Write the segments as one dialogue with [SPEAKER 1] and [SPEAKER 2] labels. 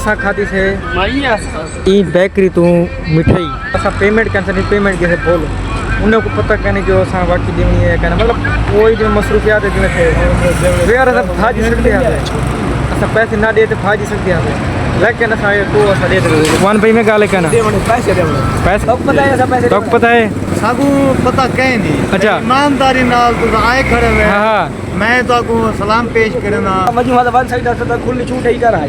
[SPEAKER 1] असा खाती से ई बेकरी तू मिठाई असा पेमेंट कैंसिल पेमेंट कैसे बोल उन्हें को पता कहने जो असा बाकी देनी है कहना मतलब कोई जो मसरूफियात है जिन्हें थे यार सब भाजी सकते हैं असा पैसे ना दे तो भाजी सकते हैं लेकिन असा ये को असा दे दे वन भाई में गाले कहना पैसे तो पता है ऐसा पैसे तो पता है
[SPEAKER 2] सागू पता कहीं नहीं।
[SPEAKER 1] अच्छा
[SPEAKER 2] ईमानदारी नाल तू आए खड़े हुए
[SPEAKER 1] हां
[SPEAKER 2] मैं तो को सलाम पेश करना
[SPEAKER 1] मजू वाला वन साइड तो खुली छूट ही कर रहा है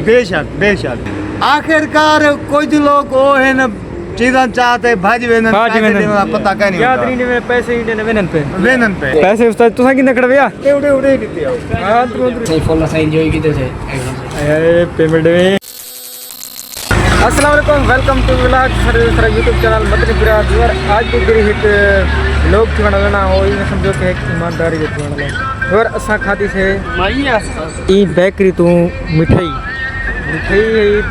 [SPEAKER 2] बेशक आखिरकार कुछ लोग वो है न चीज़ां चाहते भाजी वेनन पता कहीं नहीं
[SPEAKER 1] याद नहीं में पैसे ही देने वेनन पे
[SPEAKER 2] पैसे
[SPEAKER 1] उस्ताद तुसा किने खड़विया
[SPEAKER 2] उड़े दिते आओ
[SPEAKER 1] हां तू
[SPEAKER 3] सही फुल सही एंजॉय कीते थे
[SPEAKER 1] ए पेमेंट में अस्सलाम वालेकुम welcome to vlog sir YouTube channel Madani बिराद और आज की मेरी हिट लोग थी ना हो ये समझो कि एक ईमानदारी थी और असा खाती से ई बेकरी तू मिठाई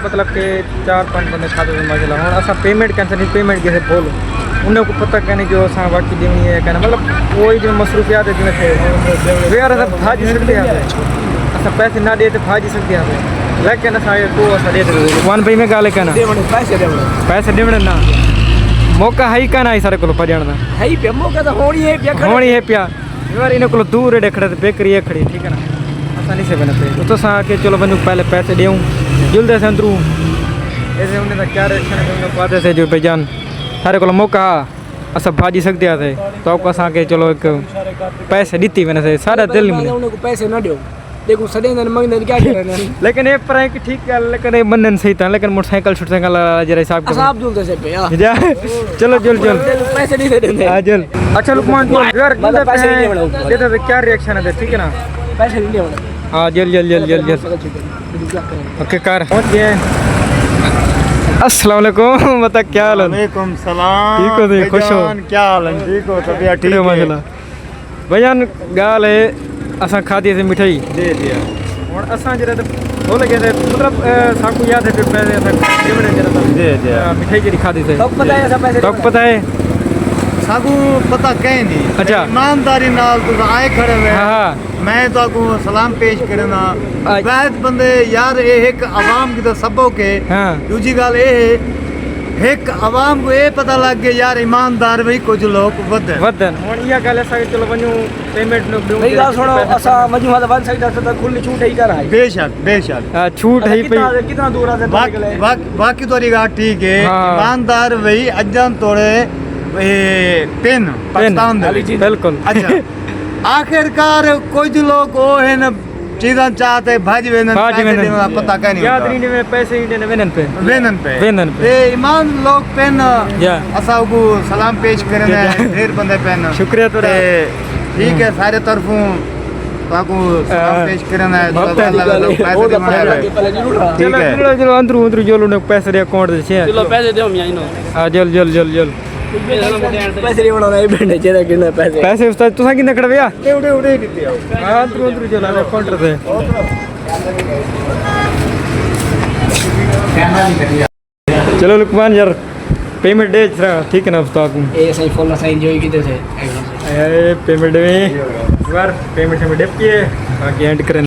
[SPEAKER 1] मतलब के 4-5 बंदे खाते थे मजा ला असा पेमेंट कैंसिल पेमेंट कैसे बोल उन्हें को पता कहने जो असा बाकी देनी है कहना मतलब कोई जो मसरूफियात है जिन्हें थे यार सब भाजी सकते हैं असा पैसे ना दे तो भाजी सकते हैं लेकिन असा ये को असा दे दे वन भाई में गाले कहना पैसे देवण ना मौका है ही कहना सारे को पजण दा
[SPEAKER 3] है पे मौका तो होनी है
[SPEAKER 1] पिया यार इन को दूर रे खड़े बेकरी है खड़ी ठीक है ना आसानी से बने पे तो सा के चलो बनु पहले पैसे देऊं जल्दी से अंदरू ऐसे उन्हें क्या रिएक्शन है उन्हें पाते से जो भाईजान सारे को मौका असा भाजी सकते थे तो आपको सा के चलो एक पैसे दीती मैंने से सारा दिल में
[SPEAKER 3] उन्हें को पैसे ना दो देखो सदे न मंगने क्या करना
[SPEAKER 1] लेकिन ये पर है कि ठीक है लेकिन ये मनन सही था लेकिन मोटरसाइकिल जरा हिसाब के
[SPEAKER 3] साहब जुलते से पे
[SPEAKER 1] जा चलो जल
[SPEAKER 3] पैसे नहीं दे देंगे
[SPEAKER 1] हां जल अच्छा लुकमान यार पैसे नहीं दे दे क्या रिएक्शन है ठीक है ना
[SPEAKER 3] पैसे नहीं देना
[SPEAKER 1] हां जल ओके कर पहुंच गए अस्सलाम वालेकुम बता क्या हाल है
[SPEAKER 2] वालेकुम सलाम
[SPEAKER 1] ठीक हो खुश हो
[SPEAKER 2] क्या हाल है ठीक हो तबीयत ठीक है
[SPEAKER 1] माशाल्लाह भैयान गाल है असा खाती से मिठाई
[SPEAKER 2] दे दिया
[SPEAKER 1] और असा जरा तो लगे थे मतलब साकू याद है पैसे असा देवणे जरा
[SPEAKER 2] दे दिया
[SPEAKER 1] मिठाई जरी खाती से
[SPEAKER 3] तो पता है ऐसा पैसे
[SPEAKER 1] तो पता है
[SPEAKER 2] सागू पता कहीं नहीं।
[SPEAKER 1] अच्छा
[SPEAKER 2] ईमानदारी नाल तू आए खड़े हुए
[SPEAKER 1] हां
[SPEAKER 2] मैं तो को सलाम पेश करना वैद बंदे यार ये एक आवाम की तो सबो के
[SPEAKER 1] हां
[SPEAKER 2] दूसरी गल ये है एक आवाम को ये पता लग गया यार ईमानदार भाई कुछ लोग वदन
[SPEAKER 1] हुन ये गल है चलो वनु पेमेंट नो दूं
[SPEAKER 3] भाई गाल सुनो असा मजू वाला वन साइड तो खुली छूट ही कर रहा है
[SPEAKER 2] बेशक
[SPEAKER 1] छूट है पे
[SPEAKER 3] कितना दूर से
[SPEAKER 2] बाकी तो रिगार्ड ठीक है ईमानदार भाई अजन तोड़े पेन पाकिस्तान
[SPEAKER 1] बिल्कुल
[SPEAKER 2] अच्छा आखिरकार कुछ लोग वो है न चीज़ां चाहते भाजी वेनन पता कहीं नहीं
[SPEAKER 1] याद नहीं में पैसे ही देने वेनन पे
[SPEAKER 2] ईमान लोग पेन असा को सलाम पेश करना है ढेर बंदे पेन
[SPEAKER 1] शुक्रिया तो
[SPEAKER 2] ठीक है सारे तरफों ताको सलाम पेश करना है पैसे दे ठीक है
[SPEAKER 1] चलो अंदरू जो लोग पैसे दे अकाउंट दे
[SPEAKER 3] चलो पैसे दो मैं इनो
[SPEAKER 1] हां जल
[SPEAKER 3] पैसे नहीं बनाना है बेंडे जेदा कितना
[SPEAKER 1] पैसे उस्ताद तुसा किने खड़विया
[SPEAKER 2] उड़े दिते आओ
[SPEAKER 1] हां अंदरू जो ला अकाउंट से चलो लुकमान यार पेमेंट दे ठीक है ना उस्ताद को
[SPEAKER 3] ए सही फुल सही एंजॉय कीते थे
[SPEAKER 1] ए पेमेंट में यार पेमेंट में दे बाकी एंड करें